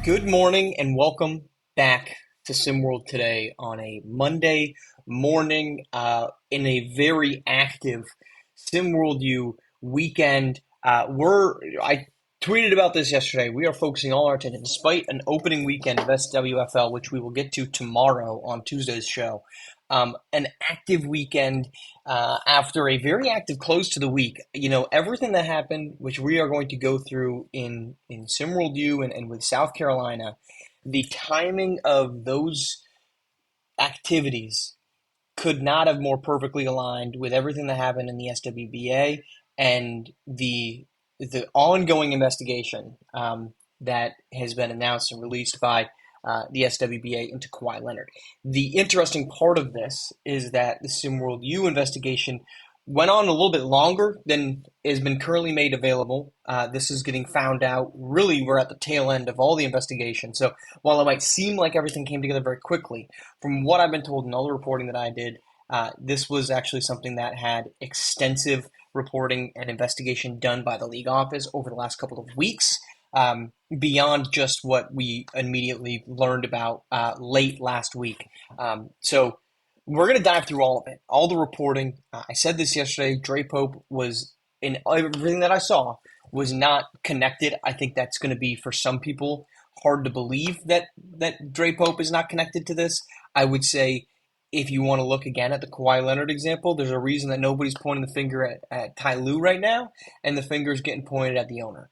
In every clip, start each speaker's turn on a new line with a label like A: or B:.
A: Good morning and welcome back to SimWorld today on a Monday morning in a very active SimWorld U weekend. I tweeted about this yesterday. We are focusing all our attention, despite an opening weekend of SWFL, which we will get to tomorrow on Tuesday's show. An active weekend after a very active close to the week. Everything that happened, which we are going to go through in SimWorld U and with South Carolina, the timing of those activities could not have more perfectly aligned with everything that happened in the SWBA and the ongoing investigation that has been announced and released by the SWBA into Kawhi Leonard. The interesting part of this is that the SimWorld U investigation went on a little bit longer than has been currently made available. This is getting found out. Really, we're at the tail end of all the investigation. So while it might seem like everything came together very quickly, from what I've been told in all the reporting that I did, this was actually something that had extensive reporting and investigation done by the league office over the last couple of weeks, beyond just what we immediately learned about late last week. So we're going to dive through all of it, all the reporting. I said this yesterday. Dre Pope was, in everything that I saw, was not connected. I think that's going to be, for some people, hard to believe that Dre Pope is not connected to this. I would say, if you want to look again at the Kawhi Leonard example, there's a reason that nobody's pointing the finger at Ty Lue right now, and the finger's getting pointed at the owner.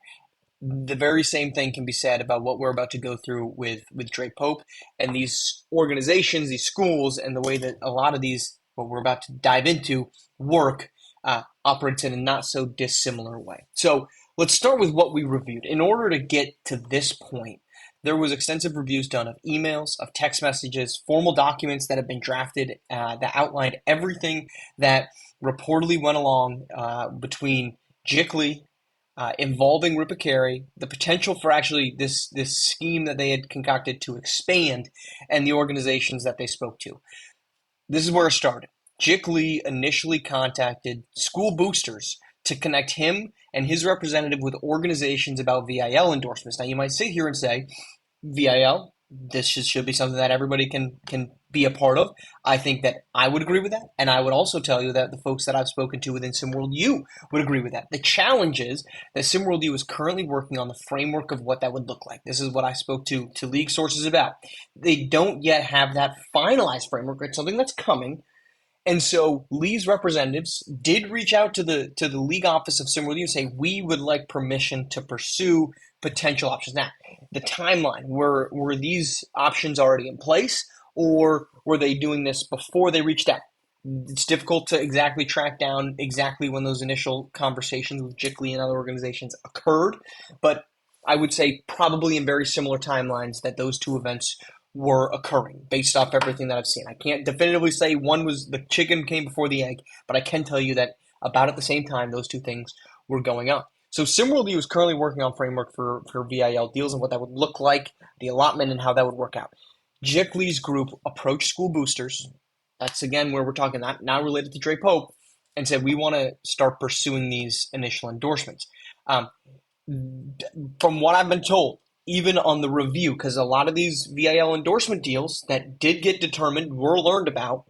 A: The very same thing can be said about what we're about to go through with Dre Pope and these organizations, these schools, and the way that a lot of these, what we're about to dive into, work, operates in a not so dissimilar way. So let's start with what we reviewed. In order to get to this point, there was extensive reviews done of emails, of text messages, formal documents that have been drafted that outlined everything that reportedly went along between Jick Lee, involving Ripicari, the potential for actually this scheme that they had concocted to expand, and the organizations that they spoke to. This is where it started. Jick Lee initially contacted school boosters to connect him and his representative with organizations about VIL endorsements. Now, you might sit here and say, VIL, this should be something that everybody can be a part of. I think that I would agree with that, and I would also tell you that the folks that I've spoken to within SimWorld U would agree with that. The challenge is that SimWorld U is currently working on the framework of what that would look like. This is what I spoke to league sources about. They don't yet have that finalized framework. It's something that's coming. And so Lee's representatives did reach out to the league office of SimWorld U and say, we would like permission to pursue potential options. Now, the timeline, were these options already in place, or were they doing this before they reached out? It's difficult to exactly track down exactly when those initial conversations with Jick Lee and other organizations occurred, but I would say probably in very similar timelines that those two events were occurring based off everything that I've seen. I can't definitively say one was the chicken came before the egg, but I can tell you that about at the same time, those two things were going on. So SimWorld U is currently working on framework for VIL deals and what that would look like, the allotment and how that would work out. Jick Lee's group approached school boosters. That's, again, where we're talking, not related to Dre Pope, and said, we want to start pursuing these initial endorsements. From what I've been told, even on the review, because a lot of these VIL endorsement deals that did get determined, were learned about,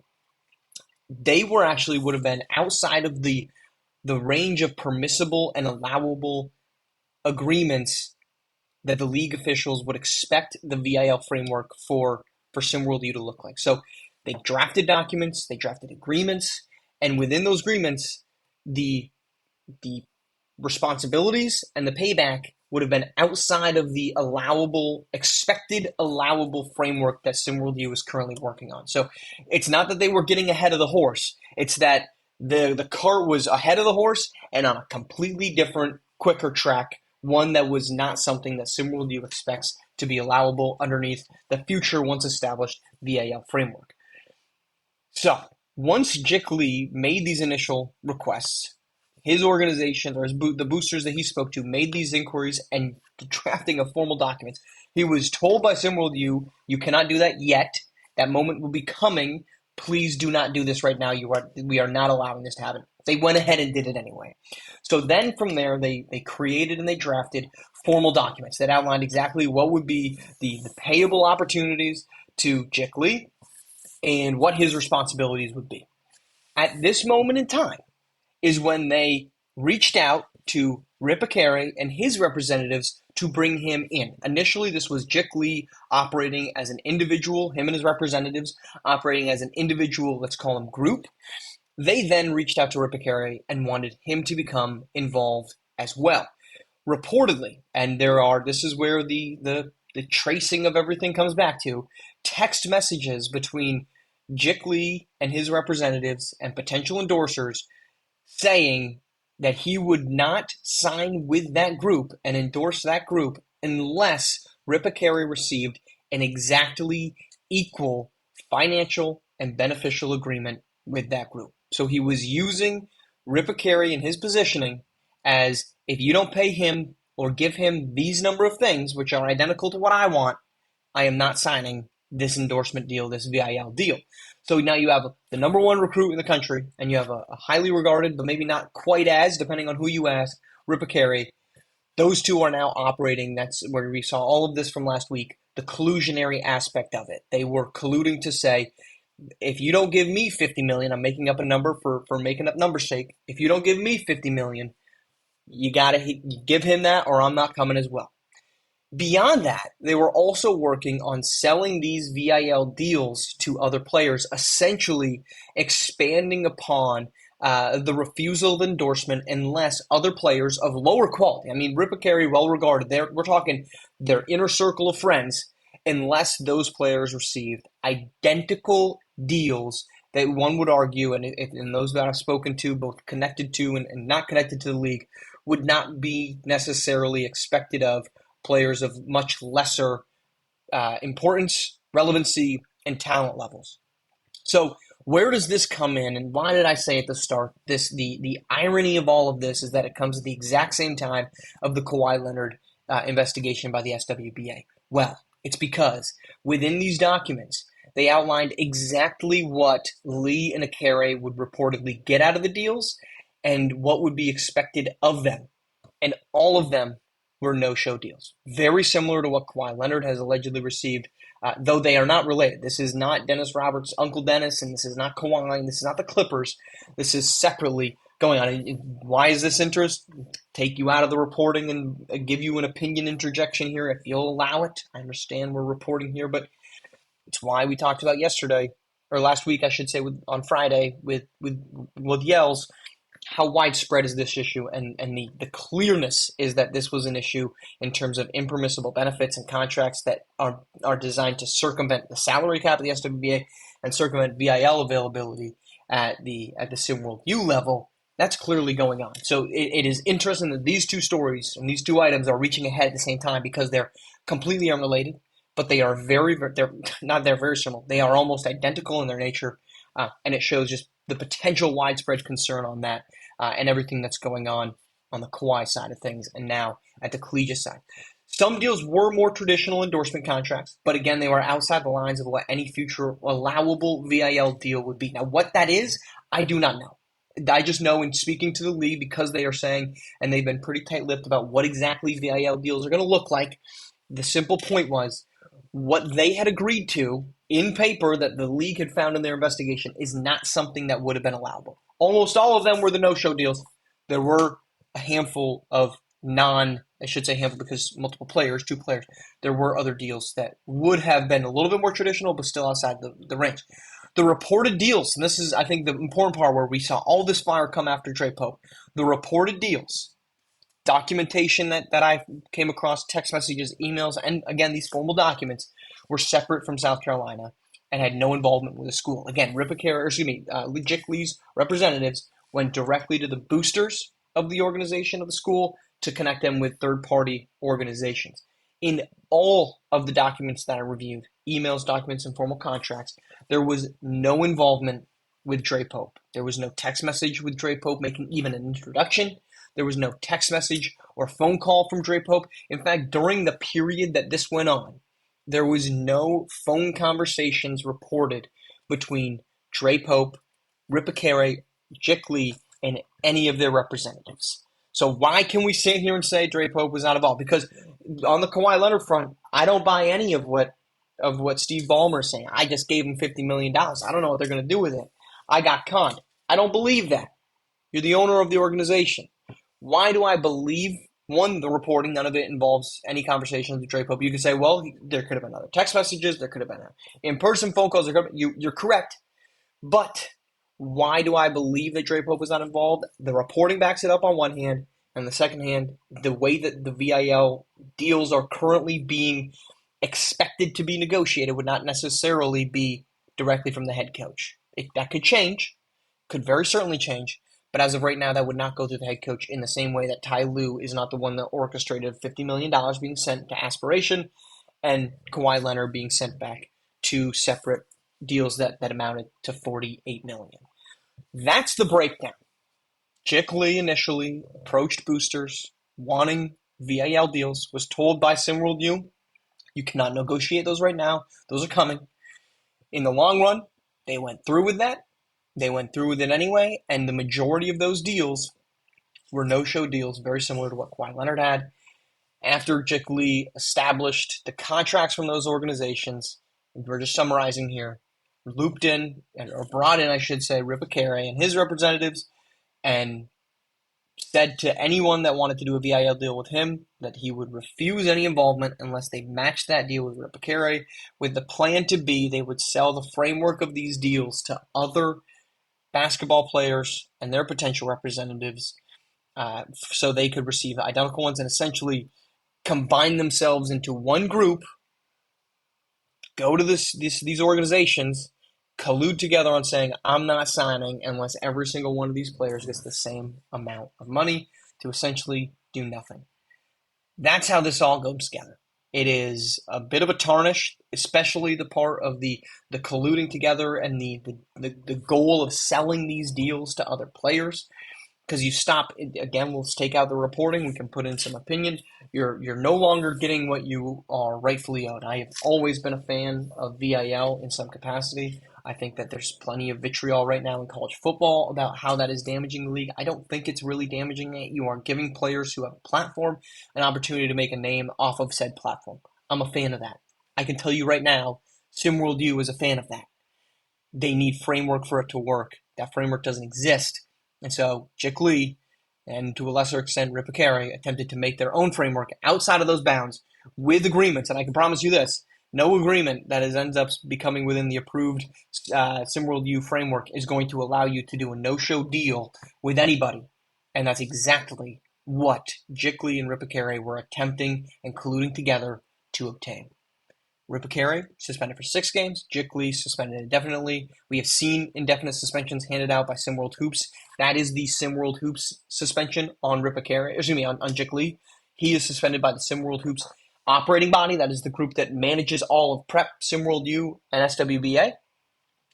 A: they were actually would have been outside of the range of permissible and allowable agreements that the league officials would expect the VIL framework for SimWorld U to look like. So they drafted documents, they drafted agreements, and within those agreements, the responsibilities and the payback would have been outside of the expected allowable framework that SimWorld U is currently working on. So it's not that they were getting ahead of the horse. It's that the cart was ahead of the horse and on a completely different, quicker track, one that was not something that SimWorld U expects to be allowable underneath the future, once established VIL framework. So once Jick Lee made these initial requests, his organization, or the boosters that he spoke to, made these inquiries and drafting of formal documents. He was told by SimWorld U, you cannot do that yet. That moment will be coming. Please do not do this right now. We are not allowing this to happen. They went ahead and did it anyway. So then from there, they created and they drafted formal documents that outlined exactly what would be the payable opportunities to Jick Lee and what his responsibilities would be. At this moment in time is when they reached out to Ripakere and his representatives to bring him in. Initially, this was Jick Lee operating as an individual, him and his representatives operating as an individual, let's call him group. They then reached out to Ripakere and wanted him to become involved as well. Reportedly, and this is where the tracing of everything comes back to, text messages between Jick Lee and his representatives and potential endorsers saying that he would not sign with that group and endorse that group unless Ripakere received an exactly equal financial and beneficial agreement with that group. So he was using Ripakere and his positioning as, if you don't pay him or give him these number of things, which are identical to what I want, I am not signing this endorsement deal, this VIL deal. So now you have the number one recruit in the country, and you have a highly regarded, but maybe not quite as, depending on who you ask, Ripakere. Those two are now operating. That's where we saw all of this from last week, the collusionary aspect of it. They were colluding to say, if you don't give me 50 million, I'm making up a number for making up numbers sake. If you don't give me 50 million, you got to give him that or I'm not coming as well. Beyond that, they were also working on selling these VIL deals to other players, essentially expanding upon the refusal of endorsement unless other players of lower quality, I mean, Ripakere, well regarded, we're talking their inner circle of friends, unless those players received identical deals that one would argue, and those that I've spoken to, both connected to and not connected to the league, would not be necessarily expected of players of much lesser importance, relevancy, and talent levels. So where does this come in, and why did I say at the start the irony of all of this is that it comes at the exact same time of the Kawhi Leonard investigation by the SWBA? Well, it's because within these documents, they outlined exactly what Lee and Akere would reportedly get out of the deals and what would be expected of them. And all of them were no-show deals. Very similar to what Kawhi Leonard has allegedly received, though they are not related. This is not Dennis Roberts' Uncle Dennis, and this is not Kawhi, and this is not the Clippers. This is separately going on. Why is this interest? Take you out of the reporting and give you an opinion interjection here if you'll allow it. I understand we're reporting here, but it's why we talked about yesterday, or last week, I should say, on Friday with Yells, how widespread is this issue, and the clearness is that this was an issue in terms of impermissible benefits and contracts that are designed to circumvent the salary cap of the SWBA and circumvent VIL availability at the SimWorld U level. That's clearly going on. So it is interesting that these two stories and these two items are reaching ahead at the same time because they're completely unrelated, but they're very similar. They are almost identical in their nature, and it shows just the potential widespread concern on that and everything that's going on the Kawhi side of things and now at the collegiate side. Some deals were more traditional endorsement contracts, but again, they were outside the lines of what any future allowable VIL deal would be. Now, what that is, I do not know. I just know in speaking to the league, because they are saying, and they've been pretty tight-lipped about what exactly VIL deals are going to look like, the simple point was what they had agreed to in paper that the league had found in their investigation is not something that would have been allowable. Almost all of them were the no-show deals. There were a handful of I should say handful because multiple players, 2 players. There were other deals that would have been a little bit more traditional, but still outside the range. The reported deals, and this is, I think, the important part where we saw all this fire come after Trey Pope. The reported deals, documentation that I came across, text messages, emails, and again, these formal documents were separate from South Carolina and had no involvement with the school. Again, Jick Lee's representatives went directly to the boosters of the organization of the school to connect them with third-party organizations. In all of the documents that I reviewed, emails, documents, and formal contracts, there was no involvement with Dre Pope. There was no text message with Dre Pope making even an introduction. There was no text message or phone call from Dre Pope. In fact, during the period that this went on, there was no phone conversations reported between Dre Pope, Ripakere, Jick Lee, in any of their representatives. So why can we sit here and say Dre Pope was not involved? Because on the Kawhi Leonard front, I don't buy any of what Steve Ballmer is saying. I just gave him $50 million. I don't know what they're going to do with it. I got conned. I don't believe that. You're the owner of the organization. Why do I believe, one, the reporting? None of it involves any conversations with Dre Pope. You could say, well, there could have been other text messages. There could have been in-person phone calls. You're correct. But why do I believe that Dre Pope was not involved? The reporting backs it up on one hand. On the second hand, the way that the VIL deals are currently being expected to be negotiated would not necessarily be directly from the head coach. That could change, could very certainly change, but as of right now, that would not go through the head coach in the same way that Ty Lue is not the one that orchestrated $50 million being sent to Aspiration and Kawhi Leonard being sent back to separate deals that amounted to $48 million. That's the breakdown. Chick Lee initially approached boosters wanting VIL deals, was told by SimWorld you cannot negotiate those right now. Those are coming. In the long run, they went through with that. They went through with it anyway, and the majority of those deals were no-show deals, very similar to what Kawhi Leonard had. After Chick Lee established the contracts from those organizations, we're just summarizing here, looped in, or brought in, I should say, Ripacare and his representatives, and said to anyone that wanted to do a VIL deal with him that he would refuse any involvement unless they matched that deal with Ripacare, with the plan to be they would sell the framework of these deals to other basketball players and their potential representatives so they could receive identical ones and essentially combine themselves into one group, go to these organizations, collude together on saying, I'm not signing unless every single one of these players gets the same amount of money to essentially do nothing. That's how this all goes together. It is a bit of a tarnish, especially the part of the colluding together and the goal of selling these deals to other players. Because you stop, again, we'll take out the reporting, we can put in some opinion. You're no longer getting what you are rightfully owed. I have always been a fan of VIL in some capacity. I think that there's plenty of vitriol right now in college football about how that is damaging the league. I don't think it's really damaging it. You are giving players who have a platform an opportunity to make a name off of said platform. I'm a fan of that. I can tell you right now, SimWorld U is a fan of that. They need framework for it to work. That framework doesn't exist. And so Chick Lee, and to a lesser extent Ripacare, attempted to make their own framework outside of those bounds with agreements. And I can promise you this, no agreement that ends up becoming within the approved SimWorld U framework is going to allow you to do a no-show deal with anybody. And that's exactly what Chick Lee and Ripacare were attempting and colluding together to obtain. Ripacare suspended for 6 games. Chick Lee suspended indefinitely. We have seen indefinite suspensions handed out by SimWorld Hoops. That is the SimWorld Hoops suspension on on Chick Lee. He is suspended by the SimWorld Hoops operating body. That is the group that manages all of Prep, SimWorld U, and SWBA.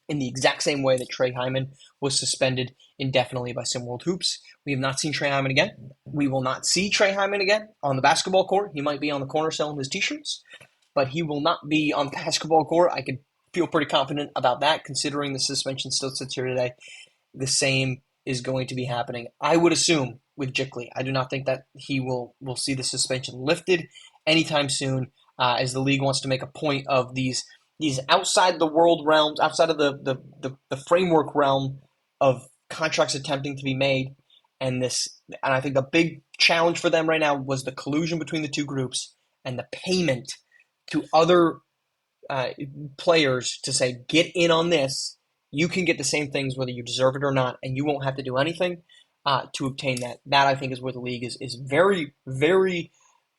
A: In the exact same way that Trey Hyman was suspended indefinitely by SimWorld Hoops. We have not seen Trey Hyman again. We will not see Trey Hyman again on the basketball court. He might be on the corner selling his t-shirts, but he will not be on the basketball court. I could feel pretty confident about that, considering the suspension still sits here today. The same is going to be happening, I would assume, with Chick Lee. I do not think that he will see the suspension lifted anytime soon, as the league wants to make a point of these outside the world realms, outside of the framework realm of contracts attempting to be made. And I think the big challenge for them right now was the collusion between the two groups and the payment to other players to say, get in on this. You can get the same things whether you deserve it or not, and you won't have to do anything to obtain that. That, I think, is where the league is very, very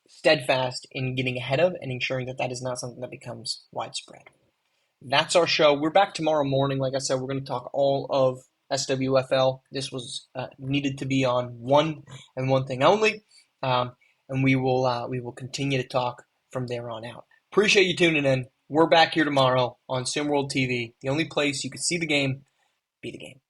A: steadfast in getting ahead of and ensuring that is not something that becomes widespread. That's our show. We're back tomorrow morning. Like I said, we're going to talk all of SWFL. This was needed to be on one and one thing only, and we will continue to talk from there on out. Appreciate you tuning in. We're back here tomorrow on SimWorld TV, the only place you can see the game, be the game.